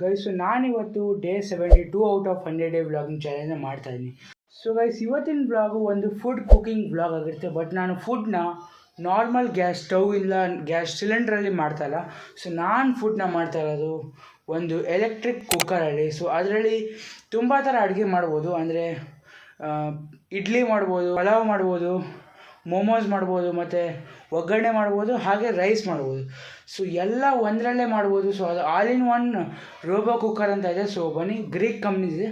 Guys ನಾನಿವತ್ತು day 72 out of 100 day vlogging ಚಾಲೆಂಜ್ನ ಮಾಡ್ತಾ ಇದ್ದೀನಿ. ಸೊ ಗೈಸ್ ಇವತ್ತಿನ ವ್ಲಾಗು ಒಂದು ಫುಡ್ ಕುಕಿಂಗ್ ವ್ಲಾಗ್ ಆಗಿರುತ್ತೆ. ಬಟ್ ನಾನು ಫುಡ್ನ ನಾರ್ಮಲ್ ಗ್ಯಾಸ್ ಸ್ಟವ್ ಇಲ್ಲ ಗ್ಯಾಸ್ ಸಿಲಿಂಡ್ರಲ್ಲಿ ಮಾಡ್ತಾಯಿಲ್ಲ. ಸೊ ನಾನು ಫುಡ್ನ ಮಾಡ್ತಾ ಇರೋದು ಒಂದು ಎಲೆಕ್ಟ್ರಿಕ್ ಕುಕ್ಕರಲ್ಲಿ. ಸೊ ಅದರಲ್ಲಿ ತುಂಬ ಥರ ಅಡುಗೆ ಮಾಡ್ಬೋದು. ಅಂದರೆ ಇಡ್ಲಿ ಮಾಡ್ಬೋದು, ಪಲಾವ್ ಮಾಡ್ಬೋದು, ಮೋಮೋಸ್ ಮಾಡ್ಬೋದು, ಮತ್ತು ಒಗ್ಗರಣೆ ಮಾಡ್ಬೋದು, ಹಾಗೆ ರೈಸ್ ಮಾಡ್ಬೋದು. ಸೊ ಎಲ್ಲ ಒಂದರಲ್ಲೇ ಮಾಡ್ಬೋದು. ಸೊ ಅದು all in one robo cooker ಅಂತ ಇದೆ. ಸೊ ಬನ್ನಿ, ಗ್ರೀಕ್ ಕಂಪ್ನಿದಿದೆ,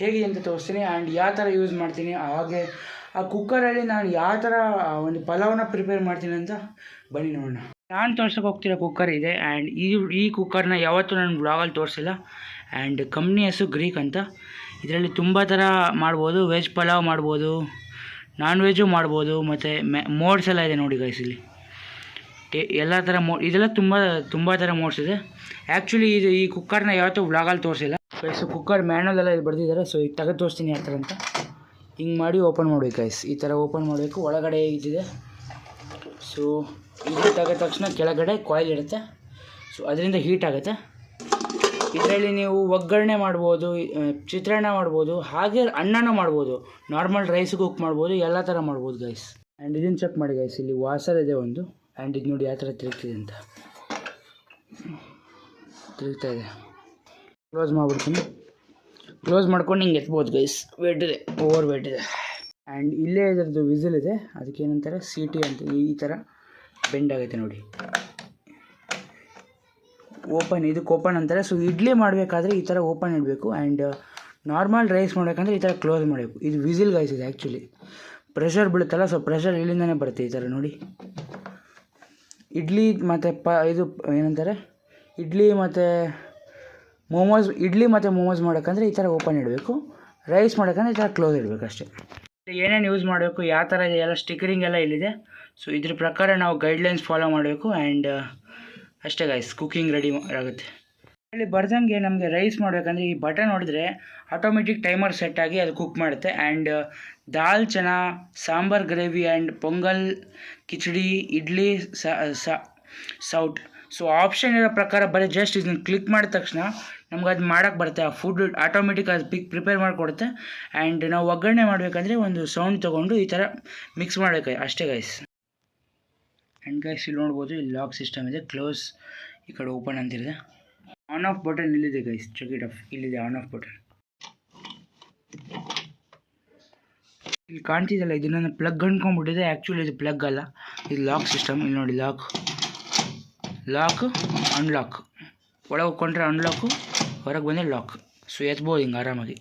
ಹೇಗೆ ಅಂತ ತೋರಿಸ್ತೀನಿ ಆ್ಯಂಡ್ ಯಾವ ಥರ ಯೂಸ್ ಮಾಡ್ತೀನಿ, ಹಾಗೆ ಆ ಕುಕ್ಕರಲ್ಲಿ ನಾನು ಯಾವ ಥರ ಒಂದು ಪಲಾವ್ನ ಪ್ರಿಪೇರ್ ಮಾಡ್ತೀನಿ ಅಂತ ಬನ್ನಿ ನೋಡೋಣ. ನಾನು ತೋರ್ಸೋಕೆ ಹೋಗ್ತಿರೋ ಕುಕ್ಕರ್ ಇದೆ ಆ್ಯಂಡ್ ಈ ಕುಕ್ಕರ್ನ ಯಾವತ್ತೂ ನಾನು ಬ್ಲಾಗಲ್ಲಿ ತೋರಿಸಿಲ್ಲ. ಆ್ಯಂಡ್ ಕಂಪ್ನಿ ಹೆಸರು ಗ್ರೀಕ್ ಅಂತ. ಇದರಲ್ಲಿ ತುಂಬ ಥರ ಮಾಡ್ಬೋದು. ವೆಜ್ ಪಲಾವ್ ಮಾಡ್ಬೋದು, ನಾನ್ ವೆಜ್ಜು ಮಾಡ್ಬೋದು, ಮತ್ತು ಮೋಡ್ಸ್ ಎಲ್ಲ ಇದೆ ನೋಡಿ ಗೈಸ್. ಇಲ್ಲಿ ಎಲ್ಲ ಥರ ಇದೆಲ್ಲ ತುಂಬ ಥರ ಮೋಡ್ಸ್ ಇದೆ. ಆ್ಯಕ್ಚುಲಿ ಈ ಕುಕ್ಕರ್ನ ಯಾವತ್ತೂ ವ್ಲಾಗಲ್ಲಿ ತೋರಿಸಿಲ್ಲ. ಸೊ ಕುಕ್ಕರ್ ಮ್ಯಾನುವಲ್ ಎಲ್ಲ ಇದು ಬರ್ದಿದ್ದಾರೆ. ಸೊ ಈಗ ತೆಗೆದು ತೋರಿಸ್ತೀನಿ ಯಾವ ಥರ ಅಂತ. ಹಿಂಗೆ ಮಾಡಿ ಓಪನ್ ಮಾಡಬೇಕು ಗೈಸ್. ಈ ಥರ ಓಪನ್ ಮಾಡಬೇಕು. ಒಳಗಡೆ ಇದಿದೆ. ಸೊ ಇದು ತೆಗೆದ ತಕ್ಷಣ ಕೆಳಗಡೆ ಕಾಯಿಲ್ ಇರುತ್ತೆ. ಸೊ ಅದರಿಂದ ಹೀಟ್ ಆಗುತ್ತೆ. ಇದರಲ್ಲಿ ನೀವು ಒಗ್ಗರಣೆ ಮಾಡ್ಬೋದು, ಚಿತ್ರಾನ್ನ ಮಾಡ್ಬೋದು, ಹಾಗೆ ಅನ್ನನೂ ಮಾಡ್ಬೋದು, ನಾರ್ಮಲ್ ರೈಸ್ ಕುಕ್ ಮಾಡ್ಬೋದು, ಎಲ್ಲ ಥರ ಮಾಡ್ಬೋದು ಗೈಸ್. ಆ್ಯಂಡ್ ಇದನ್ನು ಚೆಕ್ ಮಾಡಿ ಗೈಸ್, ಇಲ್ಲಿ ವಾಸರ್ ಇದೆ ಒಂದು. ಆ್ಯಂಡ್ ಇದು ನೋಡಿ ಯಾವ ಥರ ತಿರುಗ್ತಿದೆ ಅಂತ. ತಿರುಗ್ತಾ ಇದೆ. ಕ್ಲೋಸ್ ಮಾಡಿಬಿಡ್ತೀನಿ. ಕ್ಲೋಸ್ ಮಾಡ್ಕೊಂಡು ಹಿಂಗೆ ಎತ್ಬೋದು ಗೈಸ್. ವೇಟ್ ಇದೆ, ಓವರ್ ವೇಟ್ ಇದೆ. ಆ್ಯಂಡ್ ಇಲ್ಲೇ ಇದರದ್ದು ವಿಸಿಲ್ ಇದೆ. ಅದಕ್ಕೆ ಏನಂತಾರೆ CT ಅಂತ. ಈ ಥರ ಬೆಂಡ್ ಆಗುತ್ತೆ ನೋಡಿ. ಇದಕ್ಕೆ ಓಪನ್ ಅಂತಾರೆ. ಸೊ ಇಡ್ಲಿ ಮಾಡಬೇಕಾದ್ರೆ ಈ ಥರ ಓಪನ್ ಇಡಬೇಕು. ಆ್ಯಂಡ್ ನಾರ್ಮಲ್ ರೈಸ್ ಮಾಡಬೇಕಂದ್ರೆ ಈ ಥರ ಕ್ಲೋಸ್ ಮಾಡಬೇಕು. ಇದು ವಿಸಿಲ್ ಗೈಸ್ ಇದೆ. ಆ್ಯಕ್ಚುಲಿ ಪ್ರೆಷರ್ ಬೀಳುತ್ತಲ್ಲ, ಸೊ ಪ್ರೆಷರ್ ಇಲ್ಲಿಂದನೇ ಬರುತ್ತೆ. ಈ ಥರ ನೋಡಿ. ಇಡ್ಲಿ ಮತ್ತು ಇದು ಏನಂತಾರೆ, ಇಡ್ಲಿ ಮತ್ತು ಮೋಮೋಸ್ ಮಾಡೋಕ್ಕಂದ್ರೆ ಈ ಥರ ಓಪನ್ ಇಡಬೇಕು. ರೈಸ್ ಮಾಡೋಕ್ಕಂದ್ರೆ ಈ ಥರ ಕ್ಲೋಸ್ ಇಡಬೇಕು ಅಷ್ಟೇ. ಏನೇನು ಯೂಸ್ ಮಾಡಬೇಕು, ಯಾವ ಥರ ಇದೆ, ಎಲ್ಲ ಸ್ಟಿಕರಿಂಗ್ ಎಲ್ಲ ಇಲ್ಲಿದೆ. ಸೊ ಇದ್ರ ಪ್ರಕಾರ ನಾವು ಗೈಡ್ಲೈನ್ಸ್ ಫಾಲೋ ಮಾಡಬೇಕು. ಆ್ಯಂಡ್ ಅಷ್ಟೇ ಗೈಸ್, ಕುಕ್ಕಿಂಗ್ ರೆಡಿ ಆಗುತ್ತೆ. ಇಲ್ಲಿ ಬರ್ದಂಗೆ ನಮಗೆ ರೈಸ್ ಮಾಡಬೇಕಂದ್ರೆ ಈ ಬಟನ್ ಹೊಡೆದ್ರೆ ಆಟೋಮೆಟಿಕ್ ಟೈಮರ್ ಸೆಟ್ ಆಗಿ ಅದು ಕುಕ್ ಮಾಡುತ್ತೆ. And dal chana, sambar gravy and pongal, khichdi, idli, ಸೌಟ್. ಸೊ ಆಪ್ಷನ್ ಇರೋ ಪ್ರಕಾರ ಬರೀ ಜಸ್ಟ್ ಇದನ್ನು ಕ್ಲಿಕ್ ಮಾಡಿದ ತಕ್ಷಣ ನಮ್ಗೆ ಅದು ಮಾಡೋಕ್ಕೆ ಬರುತ್ತೆ. ಆ ಫುಡ್ ಆಟೋಮೆಟಿಕ್ ಅದು ಪ್ರಿಪೇರ್ ಮಾಡಿಕೊಡುತ್ತೆ. ಆ್ಯಂಡ್ ನಾವು ಒಗ್ಗರಣೆ ಮಾಡಬೇಕಂದ್ರೆ ಒಂದು ಸೌಂಡ್ ತೊಗೊಂಡು ಈ ಥರ ಮಿಕ್ಸ್ ಮಾಡಬೇಕು ಅಷ್ಟೇ ಗೈಸ್. ಆ್ಯಂಡ್ ಗೈಸ್ ಇಲ್ಲಿ ನೋಡ್ಬೋದು, ಇಲ್ಲಿ ಲಾಕ್ ಸಿಸ್ಟಮ್ ಇದೆ. ಕ್ಲೋಸ್ ಈ ಕಡೆ ಓಪನ್ ಅಂತಿದೆ. ಆನ್ ಆಫ್ ಬಟನ್ ಇಲ್ಲಿದೆ ಗೈಸ್. Check it off. ಇಲ್ಲಿದೆ ಆನ್ ಆಫ್ ಬಟನ್. ಇಲ್ಲಿ ಕಾಣ್ತಿದ್ದಲ್ಲ, ಇದನ್ನ ಪ್ಲಗ್ ಅಂದ್ಕೊಂಡ್ಬಿಟ್ಟಿದೆ. ಆ್ಯಕ್ಚುಲಿ ಇದು ಪ್ಲಗ್ ಅಲ್ಲ, ಇದು ಲಾಕ್ ಸಿಸ್ಟಮ್. ಇಲ್ಲಿ ನೋಡಿ, ಲಾಕ್ ಅನ್ಲಾಕ್. ಒಳಗೆ ಹೋಗ್ಕೊಂಡ್ರೆ ಅನ್ಲಾಕು, ಹೊರಗೆ ಬಂದರೆ ಲಾಕ್. ಸೊ ಎತ್ಬೋದು ಹಿಂಗೆ ಆರಾಮಾಗಿ.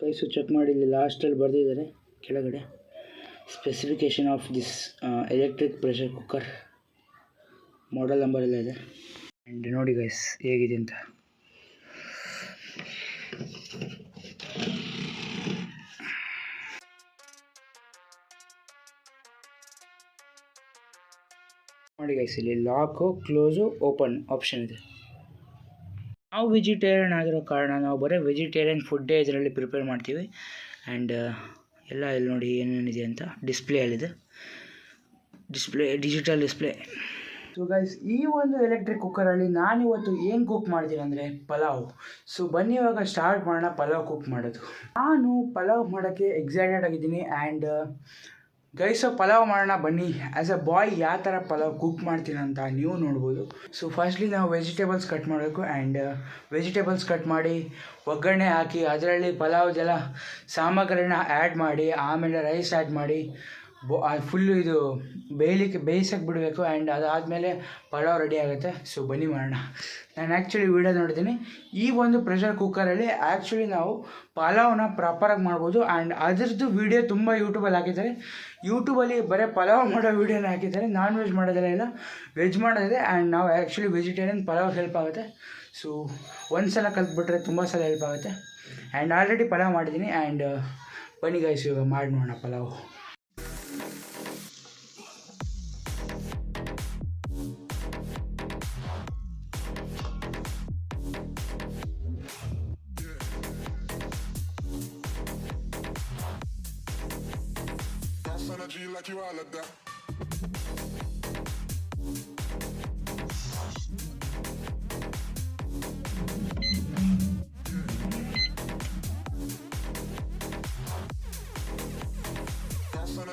ಕೈಸು ಚೆಕ್ ಮಾಡಿ, ಇಲ್ಲಿ ಲಾಸ್ಟಲ್ಲಿ ಬರೆದಿದ್ದಾರೆ ಕೆಳಗಡೆ specification of this electric pressure cooker. Model number ಎಲ್ಲ ಇದೆ. ಆ್ಯಂಡ್ ನೋಡಿ ಗೈಸ್ ಹೇಗಿದೆ ಅಂತ. ನೋಡಿ ಗೈಸ್, ಇಲ್ಲಿ ಲಾಕು, ಕ್ಲೋಸು, ಓಪನ್ ಆಪ್ಷನ್ ಇದೆ. ನಾವು ವೆಜಿಟೇರಿಯನ್ ಆಗಿರೋ ಕಾರಣ ನಾವು ಬರೀ ವೆಜಿಟೇರಿಯನ್ ಫುಡ್ಡೇ ಇದರಲ್ಲಿ ಪ್ರಿಪೇರ್ ಮಾಡ್ತೀವಿ. ಆ್ಯಂಡ್ ಎಲ್ಲ ಇಲ್ಲಿ ನೋಡಿ ಏನೇನಿದೆ ಅಂತ ಡಿಸ್ಪ್ಲೇಯಲ್ಲಿದೆ. Digital display. ಸೊ ಗೈಸ್, ಈ ಒಂದು ಎಲೆಕ್ಟ್ರಿಕ್ ಕುಕ್ಕರಲ್ಲಿ ನಾನಿವತ್ತು ಏನು ಕುಕ್ ಮಾಡ್ತೀನಿ ಅಂದರೆ ಪಲಾವ್. ಸೊ ಬನ್ನಿ ಇವಾಗ ಸ್ಟಾರ್ಟ್ ಮಾಡೋಣ ಪಲಾವ್ ಕುಕ್ ಮಾಡೋದು. ನಾನು ಪಲಾವ್ ಮಾಡೋಕ್ಕೆ ಎಕ್ಸೈಟೆಡ್ ಆಗಿದ್ದೀನಿ. ಆ್ಯಂಡ್ ಗೈಸ್, ಪಲಾವ್ ಮಾಡೋಣ ಬನ್ನಿ. ಆ್ಯಸ್ ಅ ಬಾಯ್ ಯಾವ ಥರ ಪಲಾವ್ ಕುಕ್ ಮಾಡ್ತೀನಿ ಅಂತ ನೀವು ನೋಡ್ಬೋದು. ಸೊ ಫಸ್ಟ್ಲಿ ನಾವು ವೆಜಿಟೇಬಲ್ಸ್ ಕಟ್ ಮಾಡಬೇಕು. ಆ್ಯಂಡ್ ವೆಜಿಟೇಬಲ್ಸ್ ಕಟ್ ಮಾಡಿ ಒಗ್ಗರಣೆ ಹಾಕಿ ಅದರಲ್ಲಿ ಪಲಾವ್ದೆಲ್ಲ ಸಾಮಗ್ರಿನ ಆ್ಯಡ್ ಮಾಡಿ, ಆಮೇಲೆ ರೈಸ್ ಆ್ಯಡ್ ಮಾಡಿ ಫುಲ್ಲು ಇದು ಬೇಯಿಸೋಕ್ಕೆ ಬಿಡಬೇಕು. ಆ್ಯಂಡ್ ಅದಾದಮೇಲೆ ಪಲಾವ್ ರೆಡಿ ಆಗುತ್ತೆ. ಸೊ ಬನ್ನಿ ಮಾಡೋಣ. ನಾನು ಆ್ಯಕ್ಚುಲಿ ವೀಡಿಯೋ ನೋಡಿದ್ದೀನಿ. ಈ ಒಂದು ಪ್ರೆಷರ್ ಕುಕ್ಕರಲ್ಲಿ ಆ್ಯಕ್ಚುಲಿ ನಾವು ಪಲಾವ್ನ ಪ್ರಾಪರಾಗಿ ಮಾಡ್ಬೋದು. ಆ್ಯಂಡ್ ಅದರದ್ದು ವೀಡಿಯೋ ತುಂಬ ಯೂಟ್ಯೂಬಲ್ಲಿ ಹಾಕಿದ್ದಾರೆ. ಯೂಟ್ಯೂಬಲ್ಲಿ ಬರೀ ಪಲಾವ್ ಮಾಡೋ ವೀಡಿಯೋನ ಹಾಕಿದ್ದಾರೆ. ನಾನ್ ವೆಜ್ ಮಾಡೋದೆಲ್ಲ ಇಲ್ಲ, ವೆಜ್ ಮಾಡೋದಿದೆ. ಆ್ಯಂಡ್ ನಾವು ಆ್ಯಕ್ಚುಲಿ ವೆಜಿಟೇರಿಯನ್ ಪಲಾವ್ ಹೆಲ್ಪ್ ಆಗುತ್ತೆ. ಸೊ ಒಂದು ಸಲ ಕಲ್ತ್ಬಿಟ್ರೆ ತುಂಬ ಸಲ ಹೆಲ್ಪ್ ಆಗುತ್ತೆ. ಆ್ಯಂಡ್ ಆಲ್ರೆಡಿ ಪಲಾವ್ ಮಾಡಿದ್ದೀನಿ. ಆ್ಯಂಡ್ ಬನ್ನಿ ಗೈಸ್, ಇವಾಗ ಮಾಡಿ ನೋಡೋಣ pulao. Energy like you all of that.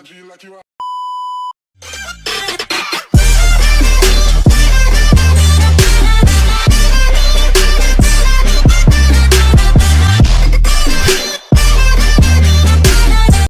G like you